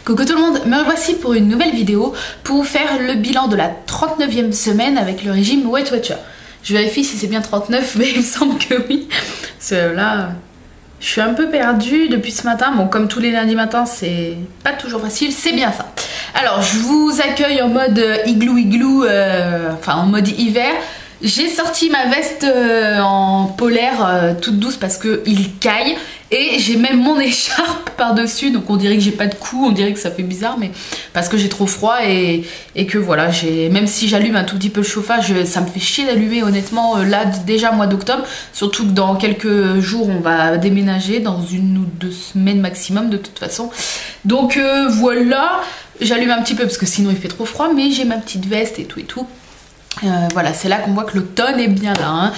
Coucou tout le monde, me revoici pour une nouvelle vidéo pour vous faire le bilan de la 39e semaine avec le régime Weight Watcher. Je vérifie si c'est bien 39, mais il me semble que oui. Parce que là, je suis un peu perdue depuis ce matin. Bon, comme tous les lundis matins, c'est pas toujours facile, c'est bien ça. Alors, je vous accueille en mode igloo, enfin en mode hiver. J'ai sorti ma veste en polaire toute douce parce qu'il caille. Et j'ai même mon écharpe par-dessus, donc on dirait que j'ai pas de cou, on dirait que ça fait bizarre, mais parce que j'ai trop froid et que voilà, même si j'allume un tout petit peu le chauffage, ça me fait chier d'allumer honnêtement, là déjà mois d'octobre, surtout que dans quelques jours on va déménager, dans 1 ou 2 semaines maximum de toute façon. Donc voilà, j'allume un petit peu parce que sinon il fait trop froid, mais j'ai ma petite veste et tout et tout. Voilà, c'est là qu'on voit que l'automne est bien là, hein.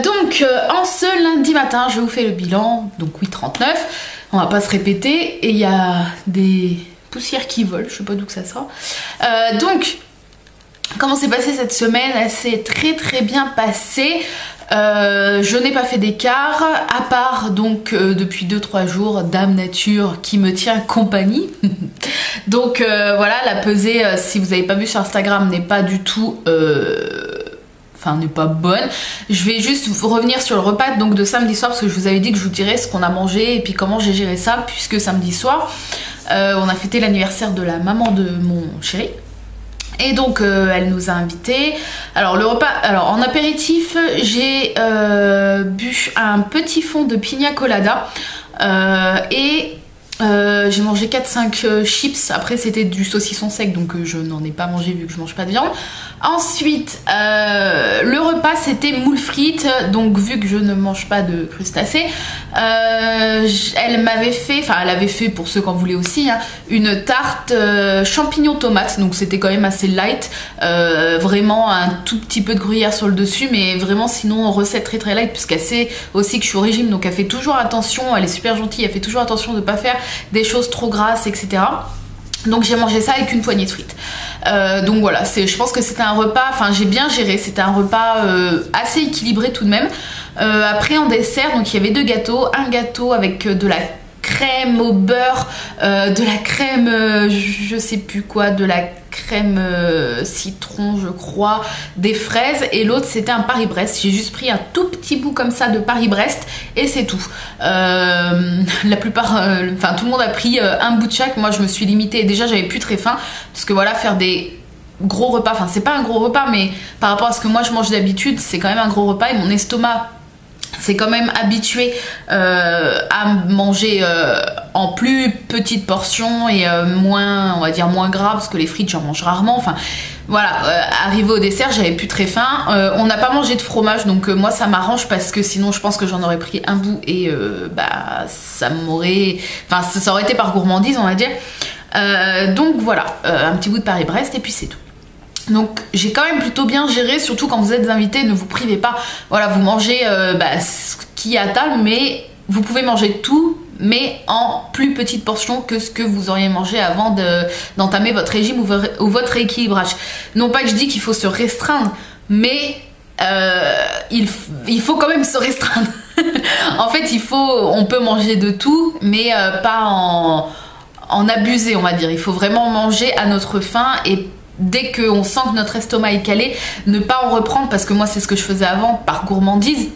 Donc en ce lundi matin je vous fais le bilan, donc oui 39, on va pas se répéter, et il y a des poussières qui volent, je sais pas d'où que ça sort. Donc comment s'est passée cette semaine? Elle s'est très bien passée. Je n'ai pas fait d'écart, à part donc depuis 2-3 jours Dame Nature qui me tient compagnie. Donc voilà, la pesée, si vous n'avez pas vu sur Instagram, n'est pas du tout enfin n'est pas bonne. Je vais juste revenir sur le repas donc de samedi soir, parce que je vous avais dit que je vous dirais ce qu'on a mangé et puis comment j'ai géré ça, puisque samedi soir on a fêté l'anniversaire de la maman de mon chéri. Et donc elle nous a invités. Alors le repas, alors en apéritif j'ai bu un petit fond de pina colada et j'ai mangé 4-5 chips. Après c'était du saucisson sec, donc je n'en ai pas mangé vu que je mange pas de viande. Ensuite le repas c'était moules frites, donc vu que je ne mange pas de crustacés, elle m'avait fait, enfin elle avait fait, pour ceux qui en voulaient aussi, hein, une tarte champignons tomates, donc c'était quand même assez light, vraiment un tout petit peu de gruyère sur le dessus, mais vraiment sinon recette très light, puisqu'elle sait aussi que je suis au régime, donc elle fait toujours attention, elle est super gentille, elle fait toujours attention de ne pas faire des choses trop grasses, etc. Donc j'ai mangé ça avec une poignée de frites. Donc voilà, je pense que c'était un repas, enfin j'ai bien géré, c'était un repas assez équilibré tout de même. Après en dessert, donc il y avait 2 gâteaux, un gâteau avec de la crème au beurre, de la crème je sais plus quoi, de la crème citron je crois, des fraises, et l'autre c'était un Paris-Brest. J'ai juste pris un tout petit bout comme ça de Paris-Brest et c'est tout. La plupart, enfin tout le monde a pris un bout de chaque. Moi je me suis limitée, déjà j'avais plus très faim, parce que voilà, faire des gros repas, enfin c'est pas un gros repas, mais par rapport à ce que moi je mange d'habitude, c'est quand même un gros repas, et mon estomac c'est quand même habitué à manger en plus petite portion et moins, on va dire moins gras, parce que les frites j'en mange rarement. Enfin voilà, arrivé au dessert j'avais plus très faim. On n'a pas mangé de fromage, donc moi ça m'arrange, parce que sinon je pense que j'en aurais pris un bout et bah ça m'aurait, enfin ça aurait été par gourmandise on va dire. Donc voilà, un petit bout de Paris-Brest et puis c'est tout. Donc j'ai quand même plutôt bien géré, surtout quand vous êtes invité, ne vous privez pas. Voilà, vous mangez ce qu'il y a à table, mais vous pouvez manger tout, mais en plus petite portion que ce que vous auriez mangé avant d'entamer votre régime ou votre rééquilibrage. Non pas que je dis qu'il faut se restreindre, mais il faut quand même se restreindre. En fait, on peut manger de tout, mais pas en abuser, on va dire. Il faut vraiment manger à notre faim, et dès qu'on sent que notre estomac est calé, ne pas en reprendre, parce que moi c'est ce que je faisais avant par gourmandise.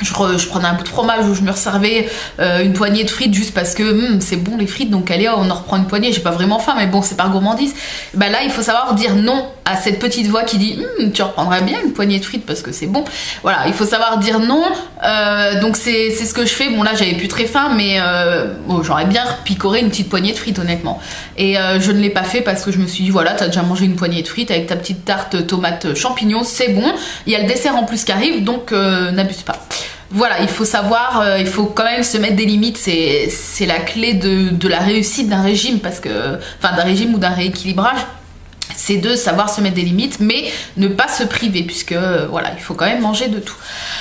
Je prenais un bout de fromage, ou je me resservais une poignée de frites juste parce que c'est bon les frites, donc allez on en reprend une poignée, j'ai pas vraiment faim mais bon c'est par gourmandise. Bah là il faut savoir dire non à cette petite voix qui dit tu reprendrais bien une poignée de frites parce que c'est bon. Voilà, il faut savoir dire non. Donc c'est ce que je fais. Bon là j'avais plus très faim, mais bon, j'aurais bien picoré une petite poignée de frites honnêtement, et je ne l'ai pas fait parce que je me suis dit voilà, t'as déjà mangé une poignée de frites avec ta petite tarte tomate champignons, c'est bon, il y a le dessert en plus qui arrive, donc n'abuse pas. Voilà, il faut savoir, il faut quand même se mettre des limites, c'est la clé de la réussite d'un régime, parce que, enfin d'un régime ou d'un rééquilibrage, c'est de savoir se mettre des limites, mais ne pas se priver, puisque voilà, il faut quand même manger de tout.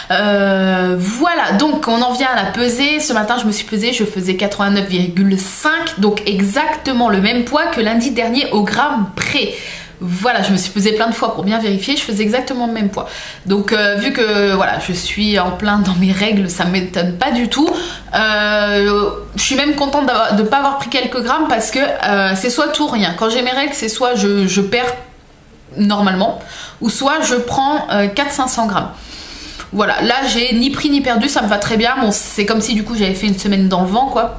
Voilà, donc on en vient à la pesée. Ce matin je me suis pesée, je faisais 89,5, donc exactement le même poids que lundi dernier au gramme près. Voilà, je me suis pesée plein de fois pour bien vérifier, je faisais exactement le même poids. Donc vu que voilà, je suis en plein dans mes règles, ça m'étonne pas du tout. Je suis même contente de ne pas avoir pris quelques grammes parce que c'est soit tout ou rien. Quand j'ai mes règles, c'est soit je perds normalement, ou soit je prends 400-500 grammes. Voilà, là j'ai ni pris ni perdu, ça me va très bien. Bon, c'est comme si du coup j'avais fait une semaine dans le vent quoi.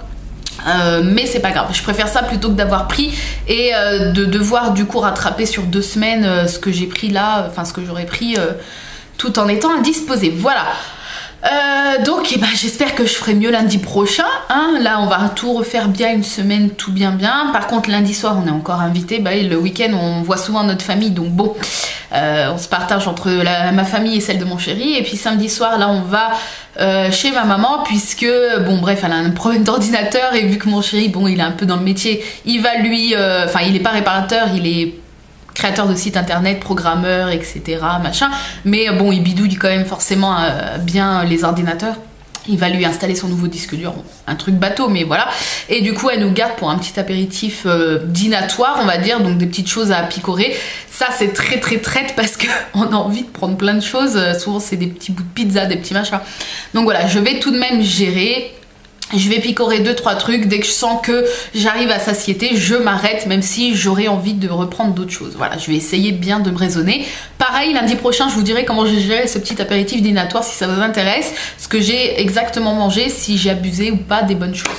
Mais c'est pas grave, je préfère ça plutôt que d'avoir pris et de devoir du coup rattraper sur 2 semaines ce que j'ai pris là, enfin ce que j'aurais pris tout en étant indisposée. Voilà. Donc j'espère que je ferai mieux lundi prochain hein. Là on va tout refaire bien une semaine, tout bien. Par contre lundi soir on est encore invité, le week-end on voit souvent notre famille, donc bon on se partage entre ma famille et celle de mon chéri. Et puis samedi soir là on va chez ma maman, puisque bon bref elle a un problème d'ordinateur, et vu que mon chéri bon il est un peu dans le métier, il va lui enfin il est pas réparateur, il est créateur de site internet, programmeur, etc. machin, mais bon il bidouille quand même forcément bien les ordinateurs. Il va lui installer son nouveau disque dur, bon, un truc bateau mais voilà. Et du coup elle nous garde pour un petit apéritif dînatoire on va dire, donc des petites choses à picorer. Ça c'est très traite parce qu'on a envie de prendre plein de choses, souvent c'est des petits bouts de pizza, des petits machins. Donc voilà, je vais tout de même gérer. Je vais picorer 2-3 trucs, dès que je sens que j'arrive à satiété, je m'arrête, même si j'aurais envie de reprendre d'autres choses. Voilà, je vais essayer bien de me raisonner. Pareil, lundi prochain, je vous dirai comment j'ai géré ce petit apéritif dînatoire si ça vous intéresse, ce que j'ai exactement mangé, si j'ai abusé ou pas des bonnes choses.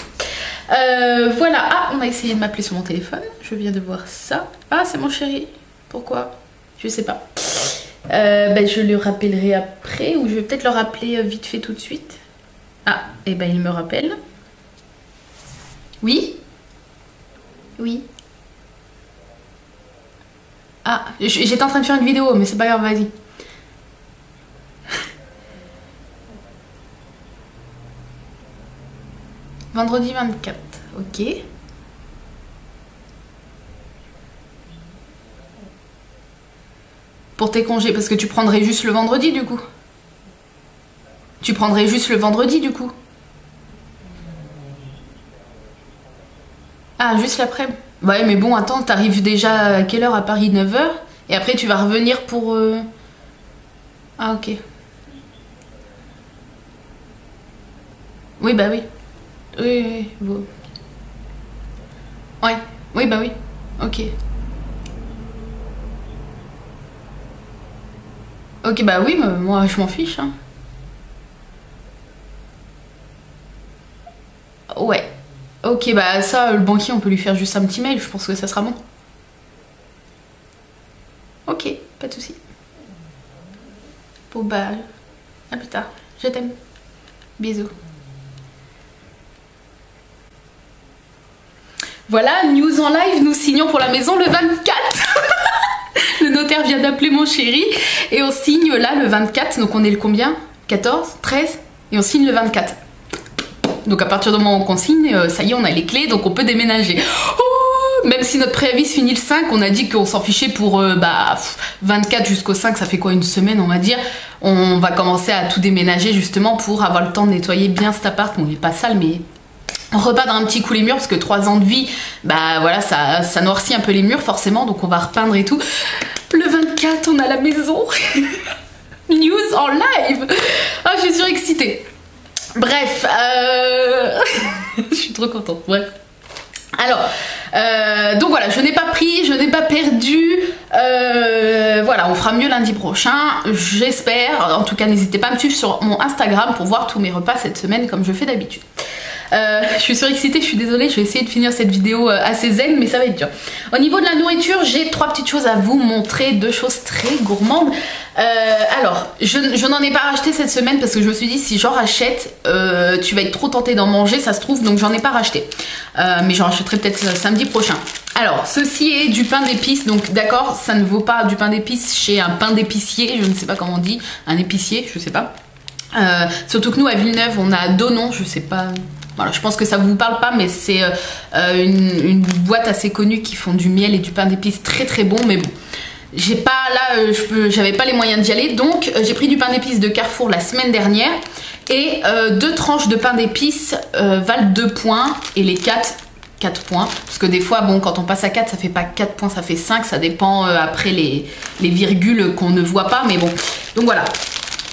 Voilà, ah, on a essayé de m'appeler sur mon téléphone, je viens de voir ça. Ah, c'est mon chéri, pourquoi? Je sais pas. Je le rappellerai après, ou je vais peut-être le rappeler vite fait tout de suite. Ah, et il me rappelle. Oui? Oui. Ah, j'étais en train de faire une vidéo, mais c'est pas grave, vas-y. Vendredi 24, ok. Pour tes congés, parce que tu prendrais juste le vendredi du coup. Tu prendrais juste le vendredi du coup. Ah, juste l'après-midi. Ouais, mais bon, attends, t'arrives déjà à quelle heure à Paris? 9 h. Et après, tu vas revenir pour... Ah, ok. Oui, bah oui. Oui. Bon. Ouais, oui, bah oui. Ok. Ok, bah oui, moi, je m'en fiche, hein. Ouais. Ok, bah ça, le banquier, on peut lui faire juste un petit mail, je pense que ça sera bon. Ok, pas de soucis. Bon bah, à plus tard. Je t'aime. Bisous. Voilà, news en live, nous signons pour la maison le 24. Le notaire vient d'appeler mon chéri et on signe là le 24, donc on est le combien? 14, 13 et on signe le 24. Donc à partir du moment où on signe, ça y est, on a les clés, donc on peut déménager. Oh, même si notre préavis se finit le 5, on a dit qu'on s'en fichait pour 24 jusqu'au 5, ça fait quoi, une semaine on va dire. On va commencer à tout déménager justement pour avoir le temps de nettoyer bien cet appart. Bon, il est pas sale, mais on repeindre un petit coup les murs parce que 3 ans de vie, bah voilà, ça noircit un peu les murs forcément, donc on va repeindre et tout. Le 24, on a la maison. News en live. Ah, je suis surexcitée. Bref, je suis trop contente, bref. Alors, donc voilà, je n'ai pas pris, je n'ai pas perdu, voilà, on fera mieux lundi prochain, j'espère. En tout cas, n'hésitez pas à me suivre sur mon Instagram pour voir tous mes repas cette semaine comme je fais d'habitude. Je suis surexcitée, je suis désolée, je vais essayer de finir cette vidéo assez zen, mais ça va être dur. Au niveau de la nourriture, j'ai 3 petites choses à vous montrer, 2 choses très gourmandes. Alors, je n'en ai pas racheté cette semaine parce que je me suis dit si j'en rachète, tu vas être trop tenté d'en manger, ça se trouve, donc j'en ai pas racheté. Mais j'en rachèterai peut-être samedi prochain. Alors, ceci est du pain d'épices, donc d'accord, ça ne vaut pas du pain d'épices chez un pain d'épicier, je ne sais pas comment on dit, un épicier, je sais pas. Surtout que nous à Villeneuve, on a Donon, je sais pas... Voilà, je pense que ça vous parle pas, mais c'est une boîte assez connue qui font du miel et du pain d'épices très très bon, mais bon, j'ai pas là, j'avais pas les moyens d'y aller, donc j'ai pris du pain d'épices de Carrefour la semaine dernière et 2 tranches de pain d'épices valent 2 points et les 4 4 points. Parce que des fois, bon, quand on passe à 4, ça fait pas 4 points, ça fait 5. Ça dépend après les virgules qu'on ne voit pas. Mais bon, donc voilà.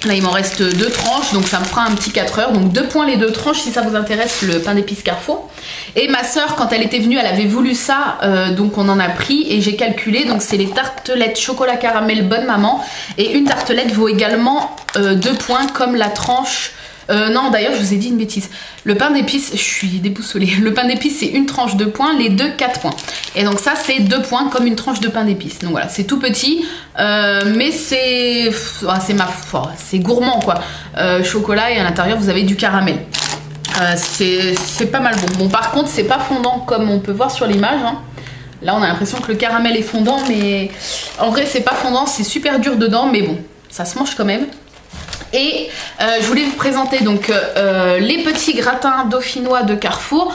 Là, il m'en reste 2 tranches, donc ça me fera un petit 4 heures. Donc 2 points les 2 tranches si ça vous intéresse, le pain d'épices Carrefour. Et ma soeur, quand elle était venue, elle avait voulu ça, donc on en a pris et j'ai calculé. Donc c'est les tartelettes chocolat caramel Bonne Maman. Et une tartelette vaut également 2 points comme la tranche... non, d'ailleurs, je vous ai dit une bêtise. Le pain d'épices, je suis déboussolée. Le pain d'épices, c'est une tranche 2 points, les deux 4 points. Et donc ça, c'est 2 points comme une tranche de pain d'épices. Donc voilà, c'est tout petit, mais c'est ma foi, c'est gourmand quoi. Chocolat et à l'intérieur, vous avez du caramel. C'est pas mal bon. Bon, par contre, c'est pas fondant comme on peut voir sur l'image. Hein. Là, on a l'impression que le caramel est fondant, mais en vrai, c'est pas fondant, c'est super dur dedans, mais bon, ça se mange quand même. Et je voulais vous présenter donc les petits gratins dauphinois de Carrefour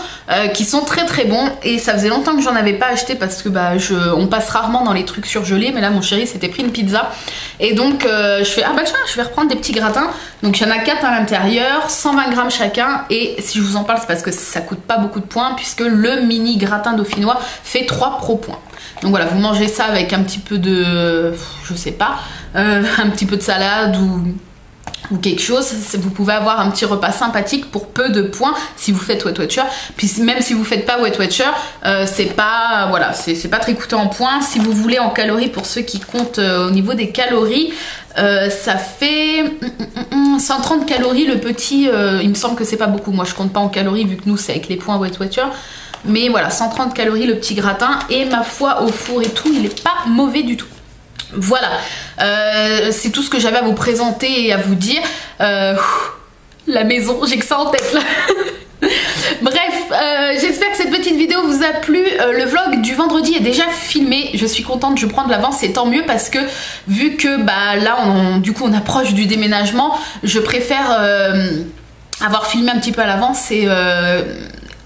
qui sont très très bons et ça faisait longtemps que j'en avais pas acheté parce que bah, on passe rarement dans les trucs surgelés, mais là mon chéri s'était pris une pizza et donc je fais ah bah tiens, je vais reprendre des petits gratins. Donc il y en a 4 à l'intérieur, 120 grammes chacun, et si je vous en parle c'est parce que ça coûte pas beaucoup de points puisque le mini gratin dauphinois fait 3 pro points. Donc voilà, vous mangez ça avec un petit peu de, je sais pas, un petit peu de salade ou quelque chose, vous pouvez avoir un petit repas sympathique pour peu de points si vous faites Weight Watcher. Puis même si vous faites pas Weight Watcher, c'est pas, voilà, c'est pas très coûteux en points. Si vous voulez en calories, pour ceux qui comptent au niveau des calories, ça fait 130 calories le petit, il me semble que c'est pas beaucoup, moi je compte pas en calories vu que nous c'est avec les points Weight Watcher. Mais voilà, 130 calories le petit gratin, et ma foi au four et tout, il est pas mauvais du tout. Voilà, c'est tout ce que j'avais à vous présenter et à vous dire. La maison, j'ai que ça en tête là. Bref, j'espère que cette petite vidéo vous a plu. Le vlog du vendredi est déjà filmé. Je suis contente, je prends de l'avance, et tant mieux parce que vu que bah, là du coup on approche du déménagement, je préfère avoir filmé un petit peu à l'avance et...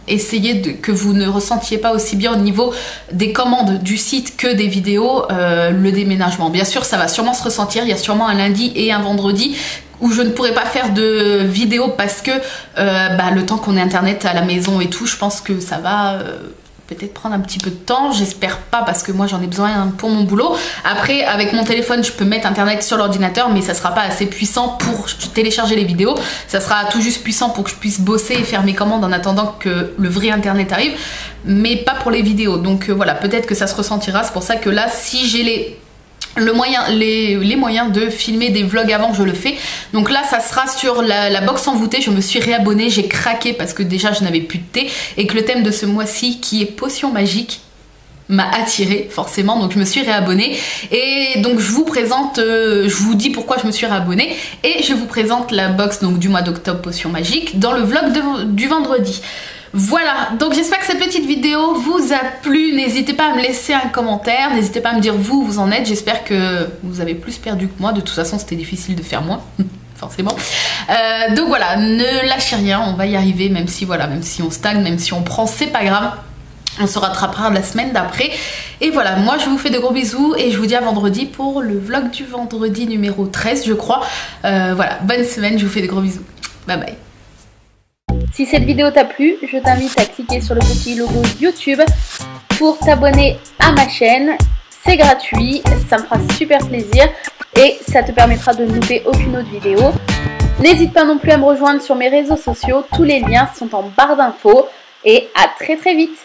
essayez que vous ne ressentiez pas aussi bien au niveau des commandes du site que des vidéos le déménagement. Bien sûr, ça va sûrement se ressentir, il y a sûrement un lundi et un vendredi où je ne pourrai pas faire de vidéo parce que bah, le temps qu'on ait internet à la maison et tout, je pense que ça va... peut-être prendre un petit peu de temps, j'espère pas parce que moi j'en ai besoin pour mon boulot. Après avec mon téléphone je peux mettre internet sur l'ordinateur, mais ça sera pas assez puissant pour télécharger les vidéos, ça sera tout juste puissant pour que je puisse bosser et faire mes commandes en attendant que le vrai internet arrive, mais pas pour les vidéos. Donc voilà, peut-être que ça se ressentira, c'est pour ça que là si j'ai les moyens de filmer des vlogs avant, je le fais. Donc là ça sera sur la box envoûtée. Je me suis réabonnée, j'ai craqué parce que déjà je n'avais plus de thé et que le thème de ce mois-ci qui est potion magique m'a attirée forcément, donc je me suis réabonnée et donc je vous présente, je vous dis pourquoi je me suis réabonnée et je vous présente la box donc du mois d'octobre potion magique dans le vlog du vendredi. Voilà, donc j'espère que cette petite vidéo vous a plu. N'hésitez pas à me laisser un commentaire, n'hésitez pas à me dire vous en êtes. J'espère que vous avez plus perdu que moi, de toute façon c'était difficile de faire moins forcément. Donc voilà, ne lâchez rien, on va y arriver, même si voilà, même si on stagne, même si on prend, c'est pas grave. On se rattrapera la semaine d'après. Et voilà, moi je vous fais de gros bisous et je vous dis à vendredi pour le vlog du vendredi numéro 13 je crois. Voilà, bonne semaine, je vous fais de gros bisous. Bye bye. Si cette vidéo t'a plu, je t'invite à cliquer sur le petit logo YouTube pour t'abonner à ma chaîne. C'est gratuit, ça me fera super plaisir et ça te permettra de ne louper aucune autre vidéo. N'hésite pas non plus à me rejoindre sur mes réseaux sociaux, tous les liens sont en barre d'infos et à très très vite.